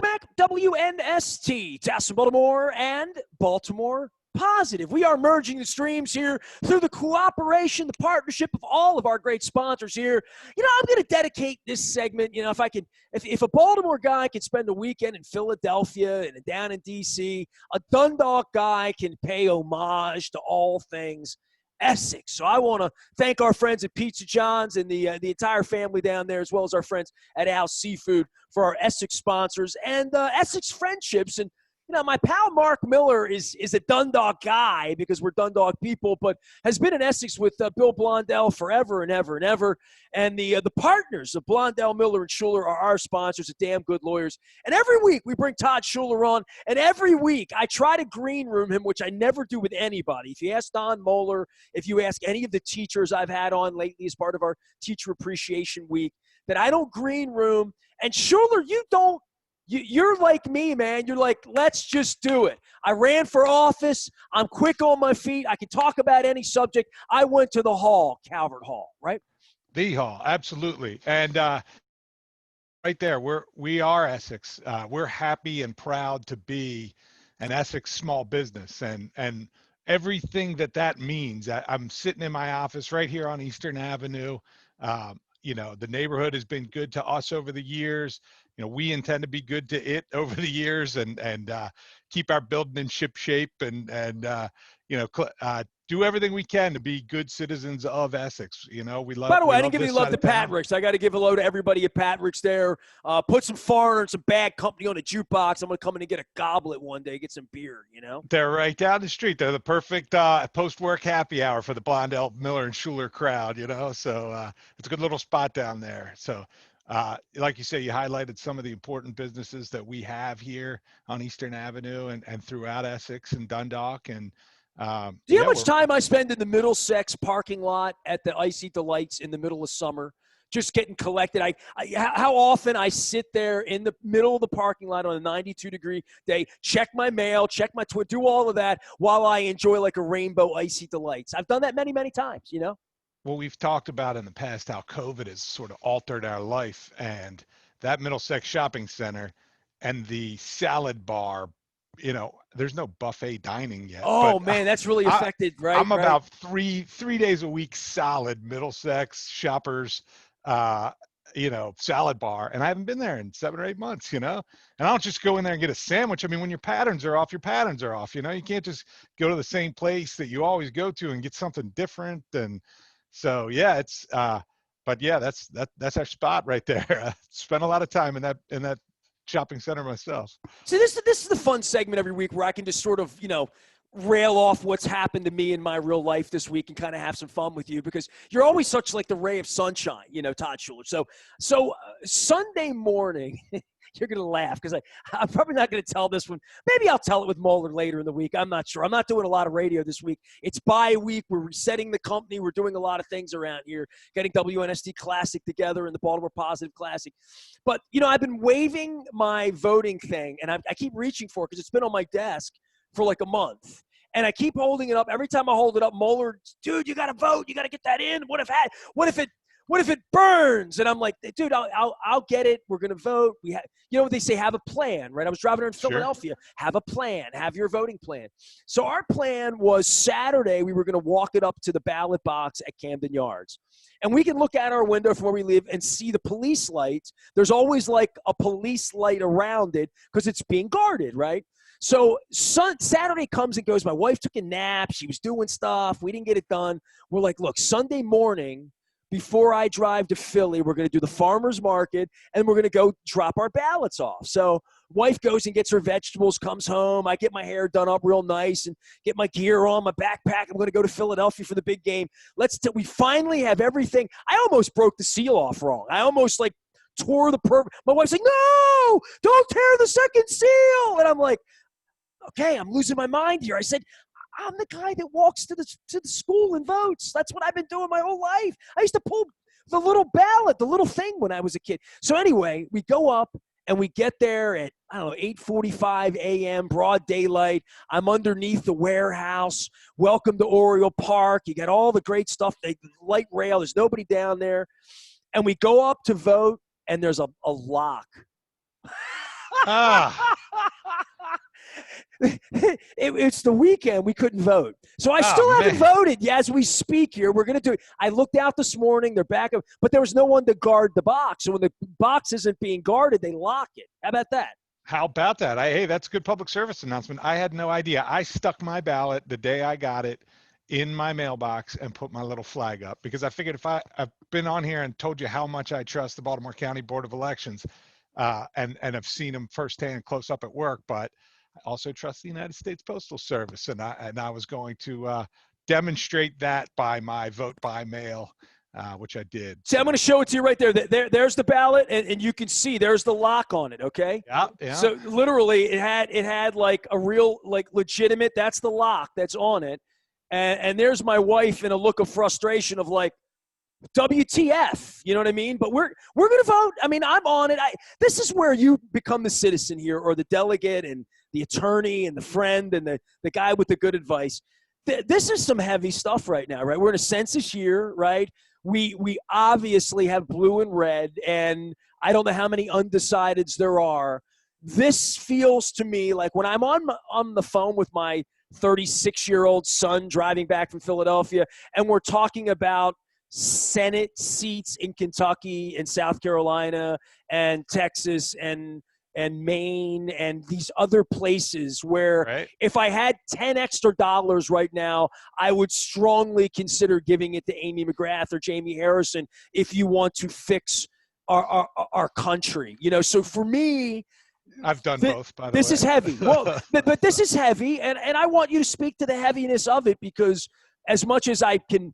Welcome back, WNST, Tassin, Baltimore, and Baltimore Positive. We are merging the streams here through the cooperation, the partnership of all of our great sponsors here. You know, I'm going to dedicate this segment, you know, if a Baltimore guy can spend a weekend in Philadelphia and down in D.C., a Dundalk guy can pay homage to all things Essex. So I want to thank our friends at Pizza John's and the entire family down there, as well as our friends at Al's Seafood for our Essex sponsors and Essex friendships. And you know, my pal Mark Miller is a Dundalk guy because we're Dundalk people, but has been in Essex with Bill Blondell forever and ever and ever. And the partners of Blondell, Miller, and Schuler are our sponsors, damn good lawyers. And every week we bring Todd Schuler on, and every week I try to green room him, which I never do with anybody. If you ask Don Moeller, if you ask any of the teachers I've had on lately as part of our Teacher Appreciation Week, that I don't green room. And Schuler, you're like me, man. You're like, let's just do it. I ran for office. I'm quick on my feet. I can talk about any subject. I went to the hall, Calvert Hall, right? The hall, absolutely. And right there, we are Essex. We're happy and proud to be an Essex small business, and everything that means. I'm sitting in my office right here on Eastern Avenue. You know, the neighborhood has been good to us over the years. You know, we intend to be good to it over the years and keep our building in ship shape and you know, do everything we can to be good citizens of Essex. You know, we love. By the way, I didn't give this any love side to of town. Patrick's. I got to give hello to everybody at Patrick's there. Put some foreigner and some bad company on a jukebox. I'm going to come in and get a goblet one day, get some beer, you know? They're right down the street. They're the perfect post-work happy hour for the Blondell, Miller, and Schuler crowd, you know? So it's a good little spot down there. So like you say, you highlighted some of the important businesses that we have here on Eastern Avenue and throughout Essex and Dundalk. And do you know how much time I spend in the Middlesex parking lot at the Icy Delights in the middle of summer, just getting collected? How often I sit there in the middle of the parking lot on a 92-degree day, check my mail, check my Twitter, do all of that while I enjoy like a rainbow Icy Delights. I've done that many, many times, you know? Well, we've talked about in the past how COVID has sort of altered our life, and that Middlesex shopping center and the salad bar, you know, there's no buffet dining yet. Oh, man, that's really affected, right? I'm about three days a week solid Middlesex Shoppers, you know, salad bar, and I haven't been there in 7 or 8 months, you know. And I don't just go in there and get a sandwich. I mean, when your patterns are off, you know. You can't just go to the same place that you always go to and get something different. And so, yeah, it's but yeah, that's our spot right there. I spent a lot of time in that shopping center myself. So this is the fun segment every week where I can just sort of, you know, rail off what's happened to me in my real life this week and kind of have some fun with you because you're always such like the ray of sunshine, you know, Todd Schuler. So Sunday morning, you're going to laugh because I'm probably not going to tell this one. Maybe I'll tell it with Moeller later in the week. I'm not sure. I'm not doing a lot of radio this week. It's bye week. We're resetting the company. We're doing a lot of things around here, getting WNST Classic together and the Baltimore Positive Classic. But, you know, I've been waving my voting thing, and I keep reaching for it because it's been on my desk for like a month. And I keep holding it up. Every time I hold it up, Moeller, dude, you got to vote. You got to get that in. What if it burns? And I'm like, dude, I'll get it. We're going to vote. You know what they say, have a plan, right? I was driving around Philadelphia. Sure. Have a plan. Have your voting plan. So our plan was Saturday, we were going to walk it up to the ballot box at Camden Yards. And we can look out our window from where we live and see the police lights. There's always like a police light around it because it's being guarded, right? So Saturday comes and goes. My wife took a nap. She was doing stuff. We didn't get it done. We're like, look, Sunday morning, before I drive to Philly, we're going to do the farmer's market, and we're going to go drop our ballots off. So wife goes and gets her vegetables, comes home. I get my hair done up real nice and get my gear on, my backpack. I'm going to go to Philadelphia for the big game. We finally have everything. I almost broke the seal off wrong. I almost like tore the My wife's like, no, don't tear the second seal. And I'm like, okay, I'm losing my mind here. I said, I'm the guy that walks to the school and votes. That's what I've been doing my whole life. I used to pull the little ballot, the little thing when I was a kid. So anyway, we go up and we get there at, I don't know, 8:45 a.m., broad daylight. I'm underneath the warehouse. Welcome to Oriole Park. You got all the great stuff, the light rail. There's nobody down there. And we go up to vote, and there's a lock. Ah, It's the weekend. We couldn't vote. So I oh still haven't man. voted. Yeah, as we speak here, we're going to do it. I looked out this morning. They're back up, but there was no one to guard the box. So when the box isn't being guarded, they lock it. How about that? How about that? Hey, that's a good public service announcement. I had no idea. I stuck my ballot the day I got it in my mailbox and put my little flag up because I figured I've been on here and told you how much I trust the Baltimore County Board of Elections, and I've seen them firsthand close up at work, but I also trust the United States Postal Service, and I was going to demonstrate that by my vote by mail, which I did. See, I'm going to show it to you right there. There's the ballot, and you can see there's the lock on it. Okay. Yeah, yeah. So literally, it had like a real, like legitimate. That's the lock that's on it, and there's my wife in a look of frustration of like, WTF? You know what I mean? But we're going to vote. I mean, I'm on it. This is where you become the citizen here, or the delegate, and the attorney, and the friend, and the guy with the good advice. This is some heavy stuff right now, right? We're in a census year, right? We obviously have blue and red, and I don't know how many undecideds there are. This feels to me like when I'm on the phone with my 36-year-old son driving back from Philadelphia, and we're talking about Senate seats in Kentucky and South Carolina and Texas and Maine and these other places where Right. if I had 10 extra dollars right now, I would strongly consider giving it to Amy McGrath or Jamie Harrison if you want to fix our country. You know, so for me, I've done both, by the this way. is heavy. Well, but this is heavy, and I want you to speak to the heaviness of it, because as much as I can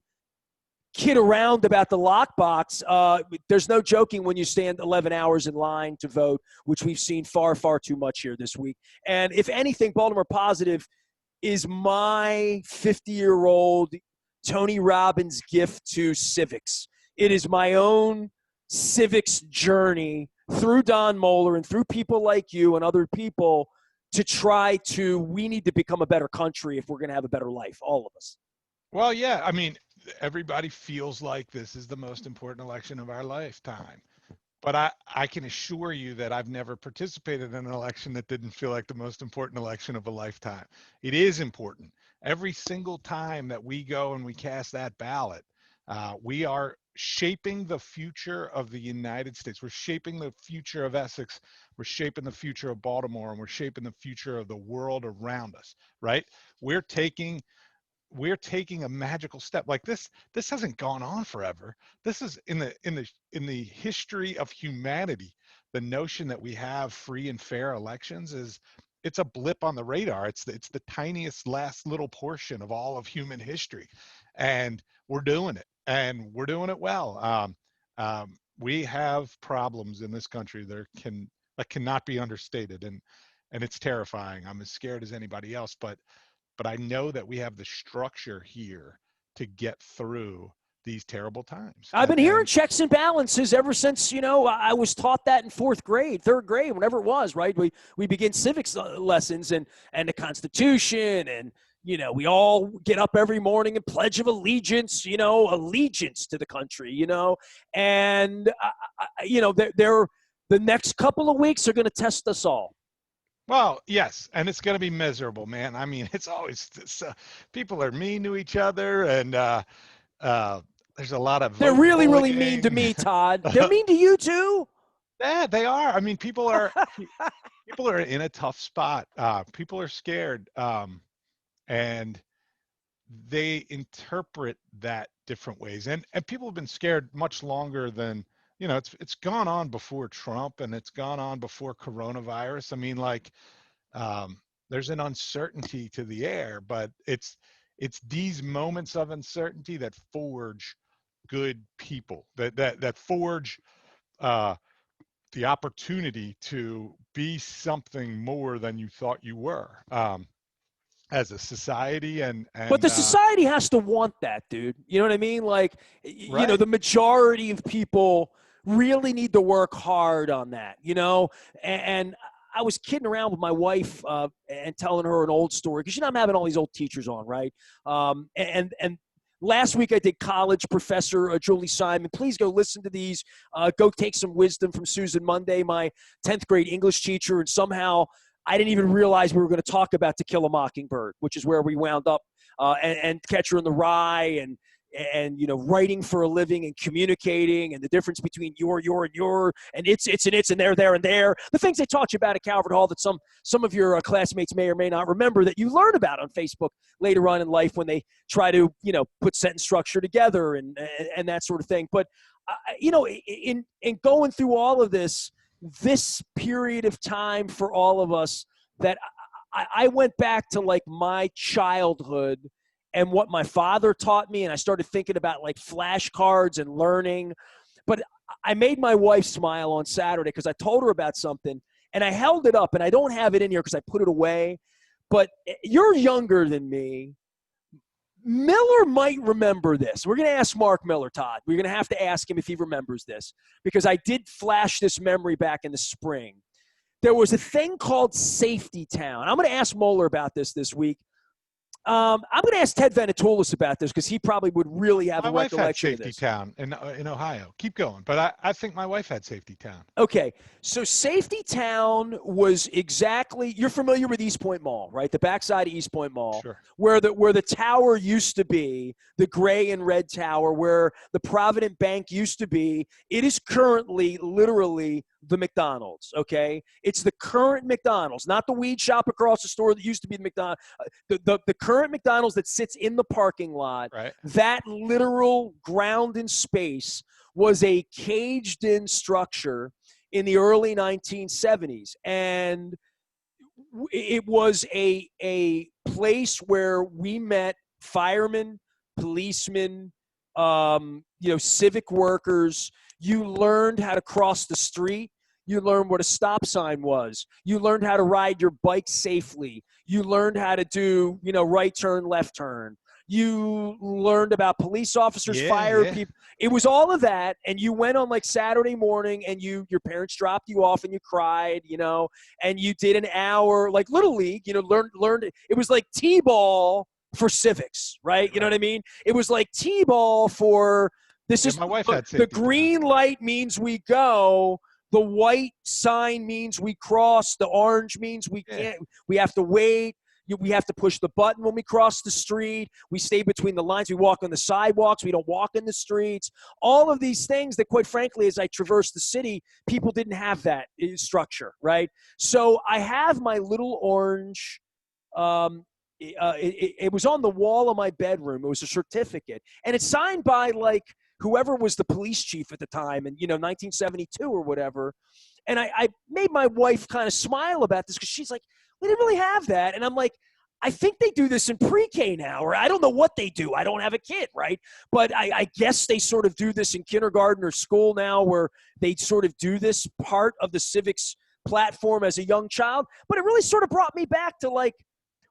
kid around about the lockbox, there's no joking when you stand 11 hours in line to vote, which we've seen far, far too much here this week. And if anything, Baltimore Positive is my 50-year-old Tony Robbins gift to civics. It is my own civics journey through Don Moeller and through people like you and other people we need to become a better country if we're going to have a better life, all of us. Well, yeah, I mean, everybody feels like this is the most important election of our lifetime. But I can assure you that I've never participated in an election that didn't feel like the most important election of a lifetime. It is important. Every single time that we go and we cast that ballot, we are shaping the future of the United States. We're shaping the future of Essex. We're shaping the future of Baltimore, and we're shaping the future of the world around us, right? We're taking a magical step. Like this hasn't gone on forever. This is in the history of humanity. The notion that we have free and fair elections it's a blip on the radar. It's the tiniest last little portion of all of human history, and we're doing it, and we're doing it well. We have problems in this country that cannot be understated, and it's terrifying. I'm as scared as anybody else, but I know that we have the structure here to get through these terrible times. I've been hearing checks and balances ever since, I was taught that in third grade, whenever it was, right? We begin civics lessons and the Constitution, and, we all get up every morning and pledge of allegiance, allegiance to the country, and, the next couple of weeks are going to test us all. Well, yes, and it's going to be miserable, man. I mean, it's always people are mean to each other, and there's a lot of They're really, really mean to me, Todd. They're mean to you too. Yeah, they are. I mean, people are in a tough spot. People are scared, and they interpret that different ways. And people have been scared much longer than it's gone on before Trump, and it's gone on before coronavirus. I mean, like, there's an uncertainty to the air, but it's these moments of uncertainty that forge good people, that forge the opportunity to be something more than you thought you were, as a society. But the society has to want that, dude. You know what I mean? Like, right. The majority of people really need to work hard on that, and I was kidding around with my wife and telling her an old story, because I'm having all these old teachers on, right? And Last week I did college professor Julie Simon. Please go listen to these. Go take some wisdom from Susan Monday, my 10th grade English teacher. And somehow I didn't even realize we were going to talk about To Kill a Mockingbird, which is where we wound up, and Catcher in the Rye, and writing for a living and communicating, and the difference between your and your, and it's and there and there. The things they taught you about at Calvert Hall that some of your classmates may or may not remember, that you learn about on Facebook later on in life when they try to put sentence structure together and that sort of thing. But in going through all of this period of time for all of us, that I went back to like my childhood and what my father taught me, and I started thinking about like flashcards and learning. But I made my wife smile on Saturday because I told her about something, and I held it up, and I don't have it in here because I put it away. But you're younger than me. Miller might remember this. We're going to ask Mark Miller, Todd. We're going to have to ask him if he remembers this, because I did flash this memory back in the spring. There was a thing called Safety Town. I'm going to ask Moeller about this week. I'm going to ask Ted Venetoulis about this because he probably would really have a recollection of this. My wife had Safety Town in Ohio. Keep going. But I think my wife had Safety Town. Okay. So Safety Town was exactly – you're familiar with East Point Mall, right? The backside of East Point Mall. Sure. Where the tower used to be, the gray and red tower, where the Provident Bank used to be. It is currently literally the McDonald's, okay? It's the current McDonald's, not the weed shop across the store that used to be the McDonald's. The current McDonald's that sits in the parking lot, right. That literal ground and space was a caged-in structure in the early 1970s. And it was a place where we met firemen, policemen, civic workers. You learned how to cross the street. You learned what a stop sign was. You learned how to ride your bike safely. You learned how to do, right turn, left turn. You learned about police officers, fire people. It was all of that. And you went on like Saturday morning, and your parents dropped you off, and you cried, and you did an hour, like Little League, learned. It was like T-ball for civics, right? You know what I mean? It was like T-ball for this is my wife had the green light means we go. The white sign means we cross. The orange means we can't. We have to wait. We have to push the button when we cross the street. We stay between the lines. We walk on the sidewalks. We don't walk in the streets. All of these things that, quite frankly, as I traverse the city, people didn't have that structure, right? So I have my little orange. It was on the wall of my bedroom. It was a certificate, and it's signed by like whoever was the police chief at the time, in 1972 or whatever. And I made my wife kind of smile about this because she's like, we didn't really have that. And I'm like, I think they do this in pre-K now, or I don't know what they do. I don't have a kid, right? But I guess they sort of do this in kindergarten or school now, where they sort of do this part of the civics platform as a young child. But it really sort of brought me back to like,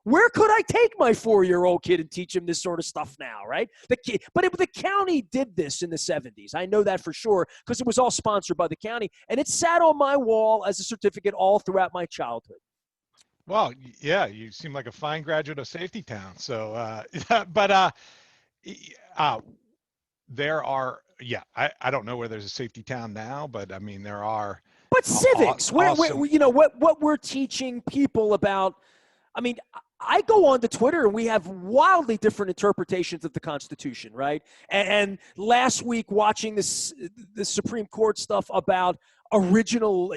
where could I take my 4-year-old kid and teach him this sort of stuff now, right? The county did this in the 70s. I know that for sure because it was all sponsored by the county. And it sat on my wall as a certificate all throughout my childhood. Well, yeah, you seem like a fine graduate of Safety Town. So, there are, I don't know where there's a Safety Town now, but I mean, there are. But civics, where what we're teaching people about, I mean, I go on to Twitter and we have wildly different interpretations of the Constitution, right? And last week watching the Supreme Court stuff about original,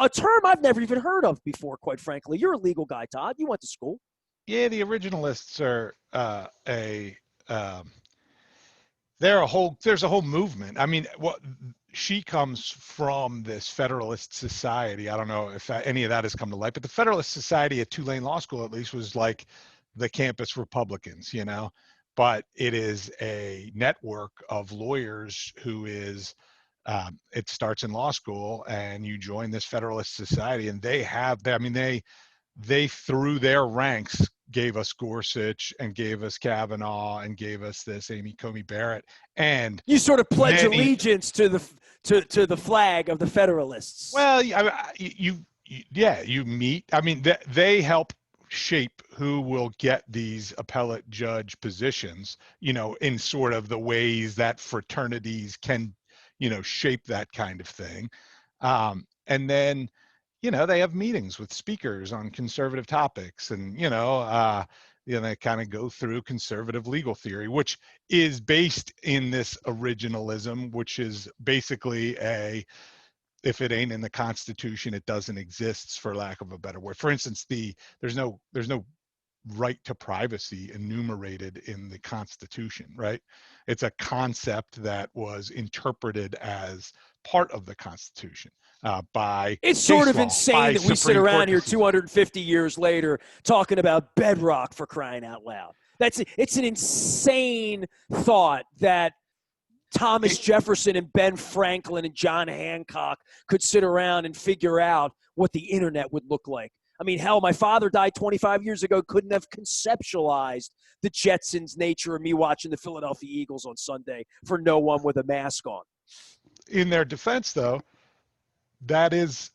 a term I've never even heard of before, quite frankly. You're a legal guy, Todd. You went to school. Yeah, the Originalists are there's a whole movement. I mean, she comes from this Federalist Society. I don't know if any of that has come to light, but the Federalist Society at Tulane Law School, at least, was like the campus Republicans, but it is a network of lawyers who is, it starts in law school and you join this Federalist Society, and they through their ranks gave us Gorsuch and gave us Kavanaugh and gave us this Amy Coney Barrett, and you sort of pledge allegiance to the flag of the Federalists. Well, you meet. I mean, they help shape who will get these appellate judge positions, in sort of the ways that fraternities can, shape that kind of thing. And then, they have meetings with speakers on conservative topics, and, they kind of go through conservative legal theory, which is based in this originalism, which is basically if it ain't in the Constitution, it doesn't exist, for lack of a better word. For instance, there's no right to privacy enumerated in the Constitution, right? It's a concept that was interpreted as part of the Constitution by It's sort case of law, insane by that we sit Supreme around Court here decision. 250 years later talking about bedrock, for crying out loud. It's an insane thought that Thomas It, Jefferson and Ben Franklin and John Hancock could sit around and figure out what the internet would look like. I mean, hell, my father died 25 years ago, couldn't have conceptualized the Jetsons' nature of me watching the Philadelphia Eagles on Sunday for no one with a mask on. in their defense, though, that is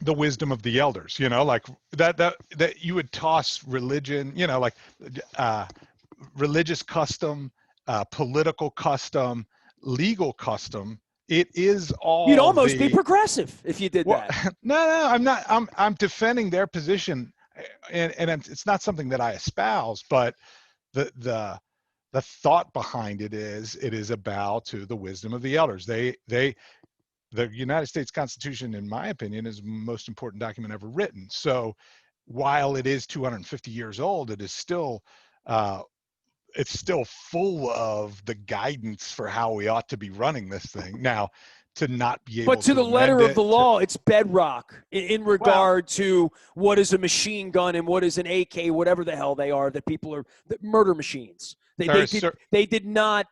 the wisdom of the elders, like that you would toss religion, like uh, religious custom, political custom, legal custom. It is You'd all almost be the progressive if you did well. that. No, I'm not. I'm defending their position, and it's not something that I espouse, but the the the thought behind it is a bow to the wisdom of the elders. The United States Constitution, in my opinion, is the most important document ever written. So while it is 250 years old, it is still it's still full of the guidance for how we ought to be running this thing. Now, to not be But able to to the amend letter of it, the law, it's bedrock in well, regard to what is a machine gun and what is an AK, whatever the hell they are, that people are murder machines. They, there they is did they did not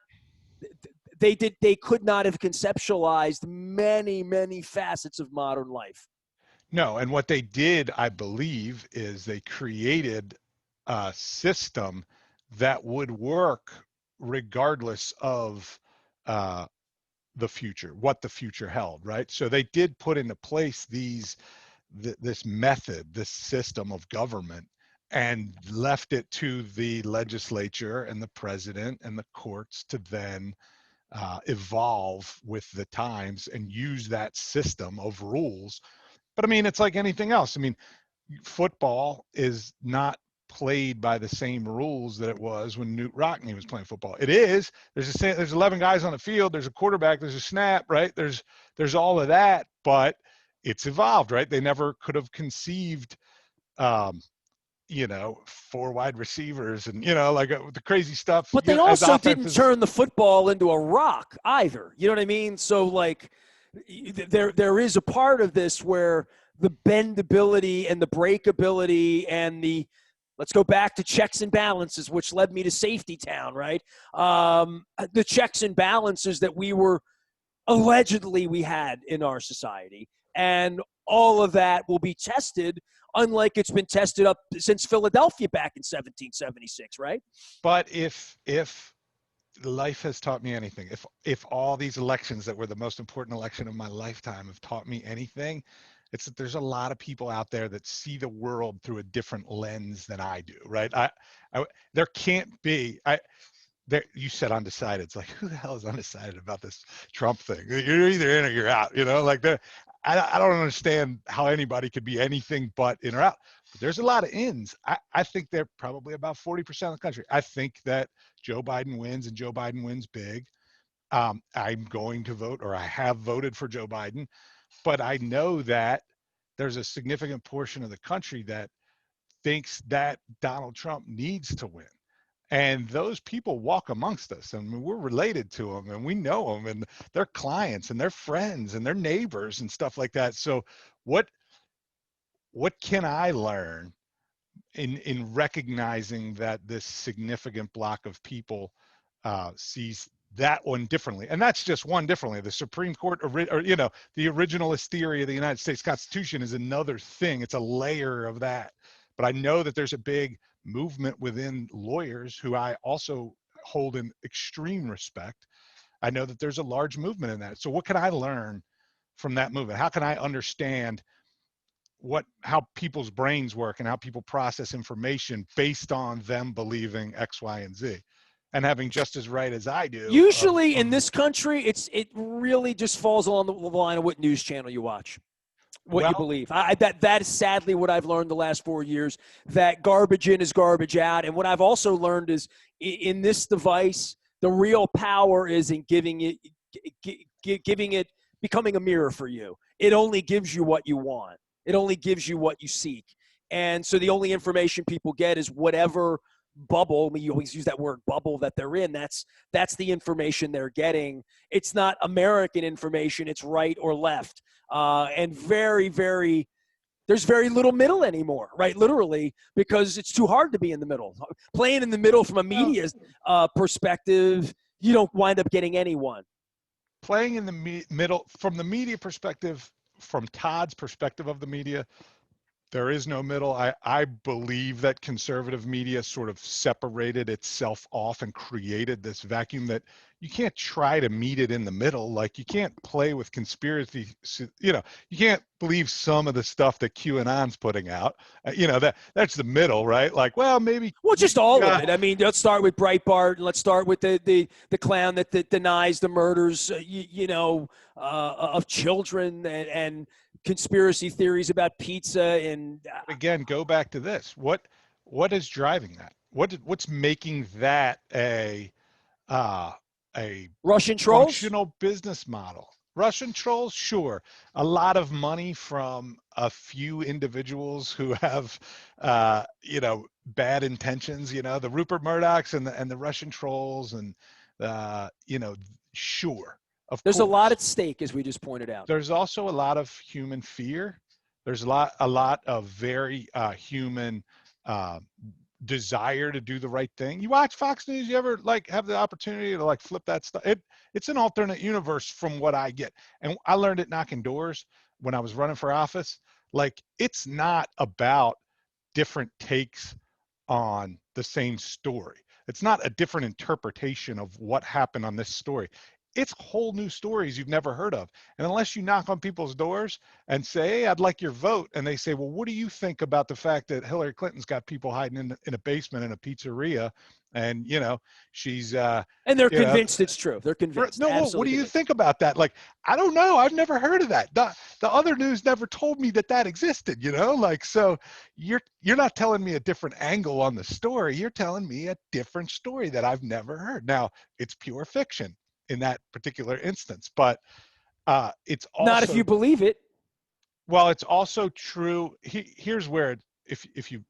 they could not have conceptualized many facets of modern life. no. And what they did, I believe, is they created a system that would work regardless of uh, the future, what the future held, right? So they did put into place this method, this system of government, and left it to the legislature and the president and the courts to then evolve with the times and use that system of rules. But I mean, it's like anything else. I mean, football is not played by the same rules that it was when Newt Rockne was playing football. It is. There's 11 guys on the field. There's a quarterback. There's a snap, right? There's all of that, but it's evolved, right? They never could have conceived, um, four wide receivers and like the crazy stuff. But they As also didn't offenses. turn the football into a rock either. You know what I mean? So like there is a part of this where the bendability and the breakability and the let's go back to checks and balances, which led me to Safety Town, right? The checks and balances that we had in our society. And all of that will be tested, unlike it's been tested up since Philadelphia back in 1776, right? But if life has taught me anything, if all these elections that were the most important election of my lifetime have taught me anything, it's that there's a lot of people out there that see the world through a different lens than I do, right? There can't be. There, you said undecided. It's like, who the hell is undecided about this Trump thing? You're either in or you're out. Like I don't understand how anybody could be anything but in or out. But there's a lot of ins. I think they're probably about 40% of the country. I think that Joe Biden wins and Joe Biden wins big. I'm going to vote, or I have voted for Joe Biden, but I know that there's a significant portion of the country that thinks that Donald Trump needs to win. And those people walk amongst us, and we're related to them, and we know them, and they're clients and they're friends and they're neighbors and stuff like that. So what can I learn in recognizing that this significant block of people sees that one differently? And that's just one differently. The Supreme Court, or the originalist theory of the United States Constitution is another thing. It's a layer of that. But I know that there's a big movement within lawyers who I also hold in extreme respect. I know that there's a large movement in that. So what can I learn from that movement? How can I understand how people's brains work and how people process information based on them believing X, Y, and Z, and having just as right as I do. Usually in this country, it really just falls along the line of what news channel you watch, what you Well, believe. That is sadly what I've learned the last 4 years, that garbage in is garbage out. And what I've also learned is in this device, the real power is in giving it, becoming a mirror for you. It only gives you what you want. It only gives you what you seek. And so the only information people get is whatever bubble, you always use that word bubble, that they're in. That's the information they're getting. It's not American information. It's right or left. And there's very little middle anymore, right? Literally, because it's too hard to be in the middle. Playing in the middle from a well, media perspective, you don't wind up getting anyone. playing in the middle, from the media perspective, from Todd's perspective of the media, there is no middle. I believe that conservative media sort of separated itself off and created this vacuum that you can't try to meet it in the middle. Like, you can't play with conspiracy, you can't believe some of the stuff that QAnon's putting out. That's the middle, right? Like, well, maybe. Well, just all of it. I mean, let's start with Breitbart, and let's start with the clown that denies the murders, of children, and conspiracy theories about pizza. And Again, go back to this. What is driving that? What's making that uh, a Russian trolls. functional business model? Russian trolls, sure. A lot of money from a few individuals who have, bad intentions. The Rupert Murdochs and the Russian trolls, and sure, of There's a lot course. at stake, as we just pointed out. There's also a lot of human fear. There's a lot of very human uh, desire to do the right thing. You watch Fox News, you ever have the opportunity to flip that stuff? It's an alternate universe from what I get. And I learned it knocking doors when I was running for office. It's not about different takes on the same story. It's not a different interpretation of what happened on this story. It's whole new stories you've never heard of. And unless you knock on people's doors and say, hey, I'd like your vote, and they say, well, what do you think about the fact that Hillary Clinton's got people hiding in a basement in a pizzeria, and she's And they're you know convinced it's true. They're convinced. no, well, what Absolutely do you convinced. think about that? I don't know. I've never heard of that. The other news never told me that existed, so you're not telling me a different angle on the story. You're telling me a different story that I've never heard. Now, it's pure fiction in that particular instance, but it's Not if also, you believe it. well, it's also true. Here's where, if you,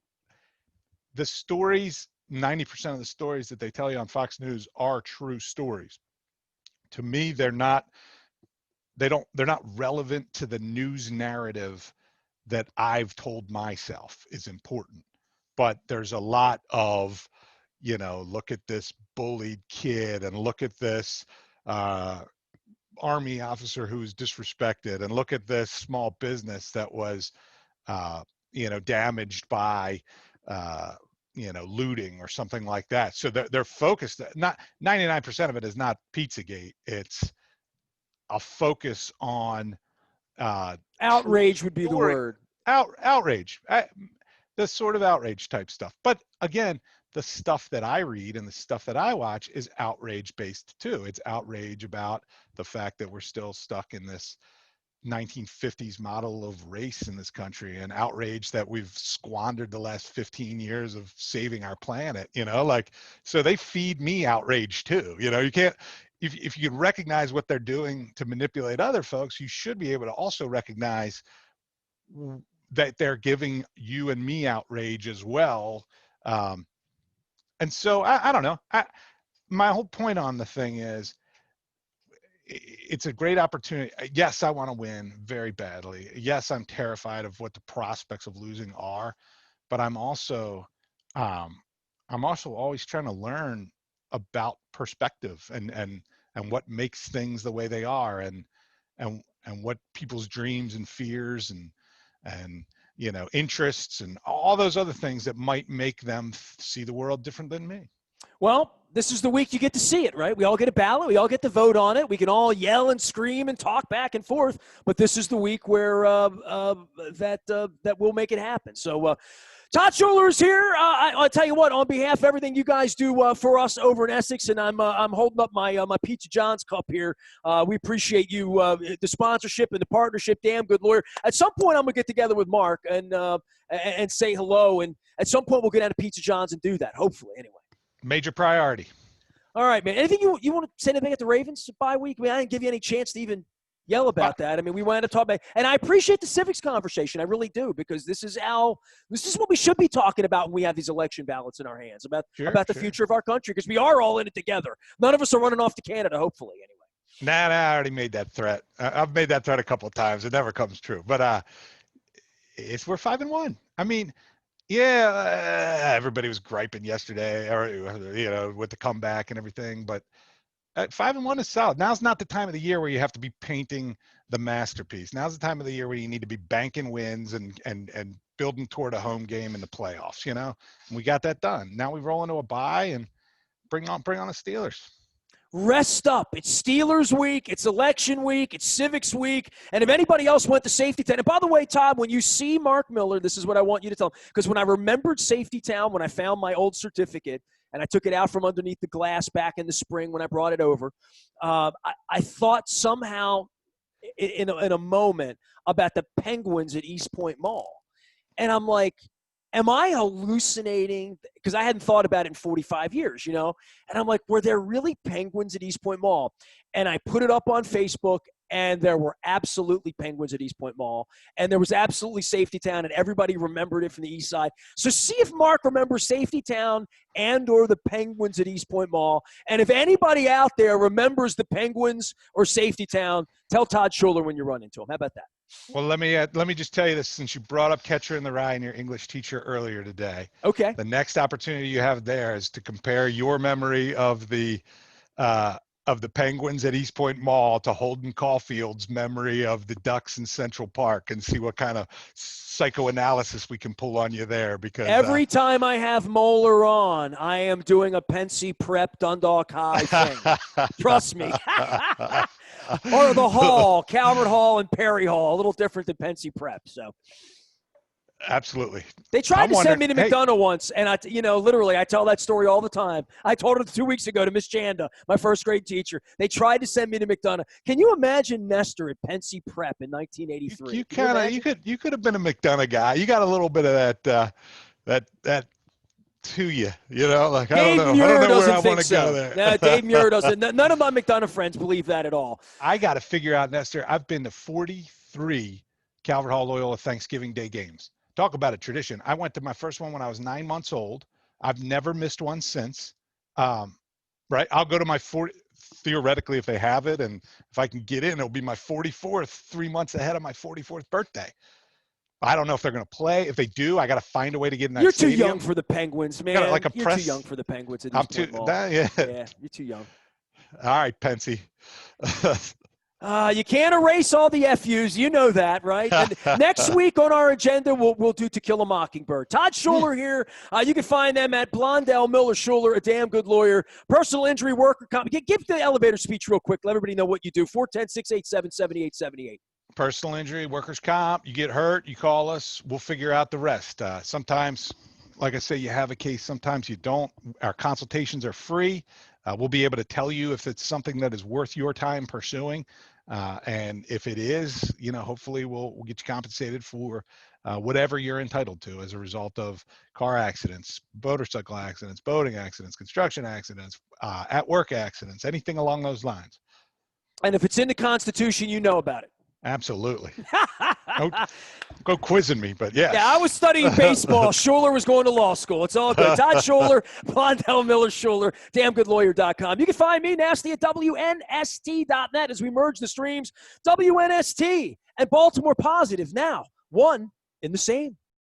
the stories, 90% of the stories that they tell you on Fox News are true stories. To me, they're not relevant to the news narrative that I've told myself is important. But there's a lot of, look at this bullied kid, and look at this Army officer who was disrespected, and look at this small business that was, damaged by, looting or something like that. So they're focused. Not 99% of it is not Pizzagate. It's a focus on true Outrage would be the story, word. outrage, the sort of outrage type stuff. But again, the stuff that I read and the stuff that I watch is outrage based too. It's outrage about the fact that we're still stuck in this 1950s model of race in this country, and outrage that we've squandered the last 15 years of saving our planet, so they feed me outrage too. You can't, if you can recognize what they're doing to manipulate other folks, you should be able to also recognize that they're giving you and me outrage as well. And so I don't know. My whole point on the thing is, it's a great opportunity. Yes, I want to win very badly. Yes, I'm terrified of what the prospects of losing are, but um, I'm also always trying to learn about perspective, and what makes things the way they are, and what people's dreams and fears and interests and all those other things that might make them see the world different than me. Well, this is the week you get to see it, right? We all get a ballot. We all get to vote on it. We can all yell and scream and talk back and forth. But this is the week where that will make it happen. So Todd Schuler is here. I'll tell you what, on behalf of everything you guys do for us over in Essex, and I'm holding up my Pizza John's cup here. We appreciate you, the sponsorship and the partnership. Damn good lawyer. At some point, I'm gonna get together with Mark and say hello. And at some point, we'll get down to Pizza John's and do that. Hopefully, anyway. Major priority. All right, man. Anything you want to say anything at the Ravens bye week? I mean, I didn't give you any chance to even yell about that. I mean, we wanted to talk about, and I appreciate the civics conversation. I really do, because this is what we should be talking about when we have these election ballots in our hands, about the future of our country, because we are all in it together. None of us are running off to Canada, hopefully, anyway. Nah, I already made that threat. I've made that threat a couple of times. It never comes true. But we're 5-1. I mean, yeah, everybody was griping yesterday, or with the comeback and everything. But 5-1 is solid. Now's not the time of the year where you have to be painting the masterpiece. Now's the time of the year where you need to be banking wins and building toward a home game in the playoffs. And we got that done. Now we roll into a bye and bring on the Steelers. Rest up. It's Steelers week. It's election week. It's civics week. And if anybody else went to Safety Town, and by the way, Todd, when you see Mark Miller, this is what I want you to tell him. Because when I remembered Safety Town, when I found my old certificate, and I took it out from underneath the glass back in the spring when I brought it over, I thought somehow in a moment about the Penguins at East Point Mall. And I'm like, am I hallucinating? Because I hadn't thought about it in 45 years, And I'm like, were there really Penguins at East Point Mall? And I put it up on Facebook, and there were absolutely Penguins at East Point Mall. And there was absolutely Safety Town, and everybody remembered it from the east side. So see if Mark remembers Safety Town and or the Penguins at East Point Mall. And if anybody out there remembers the Penguins or Safety Town, tell Todd Schuler when you run into him. How about that? Well, let me just tell you this, since you brought up Catcher in the Rye and your English teacher earlier today. Okay. The next opportunity you have there is to compare your memory of the Penguins at East Point Mall to Holden Caulfield's memory of the Ducks in Central Park, and see what kind of psychoanalysis we can pull on you there. Because every time I have Moeller on, I am doing a Pensy Prep Dundalk High thing. Trust me. Or the Hall, Calvert Hall and Perry Hall, a little different than Pensy Prep. So, absolutely. They tried to send me to McDonough once, and literally, I tell that story all the time. I told it 2 weeks ago to Miss Chanda, my first grade teacher. They tried to send me to McDonough. Can you imagine Nestor at Pensy Prep in 1983? You could have been a McDonough guy. You got a little bit of that to you, like I don't know where I want to go there. No, Dave Muir doesn't. None of my McDonough friends believe that at all. I got to figure out, Nestor. I've been to 43 Calvert Hall Loyola Thanksgiving Day games. Talk about a tradition. I went to my first one when I was 9 months old. I've never missed one since. Right? I'll go to my 40, theoretically, if they have it, and if I can get in, it'll be my 44th, 3 months ahead of my 44th birthday. I don't know if they're going to play. If they do, I got to find a way to get in that You're stadium. too young for the Penguins, man. You're too young for the Penguins. I'm too. Yeah, you're too young. All right, Pensy. You can't erase all the FUs. You know that, right? And next week on our agenda, we'll do To Kill a Mockingbird. Todd Schuler here. You can find them at Blondell Miller Schuler, a damn good lawyer. Personal injury worker comp. Give the elevator speech real quick. Let everybody know what you do. 410-687-7878. Personal injury, workers' comp. You get hurt, you call us. We'll figure out the rest. Sometimes, like I say, you have a case. Sometimes you don't. Our consultations are free. We'll be able to tell you if it's something that is worth your time pursuing. And if it is, hopefully we'll get you compensated for whatever you're entitled to as a result of car accidents, motorcycle accidents, boating accidents, construction accidents, at work accidents, anything along those lines. And if it's in the Constitution, you know about it. Absolutely. Go quizzing me, but yes. Yeah, I was studying baseball. Schuler was going to law school. It's all good. Todd Schuler, Blondell Miller Schuler, damngoodlawyer.com. You can find me, Nasty, at WNST.net as we merge the streams. WNST and Baltimore Positive now, one in the same.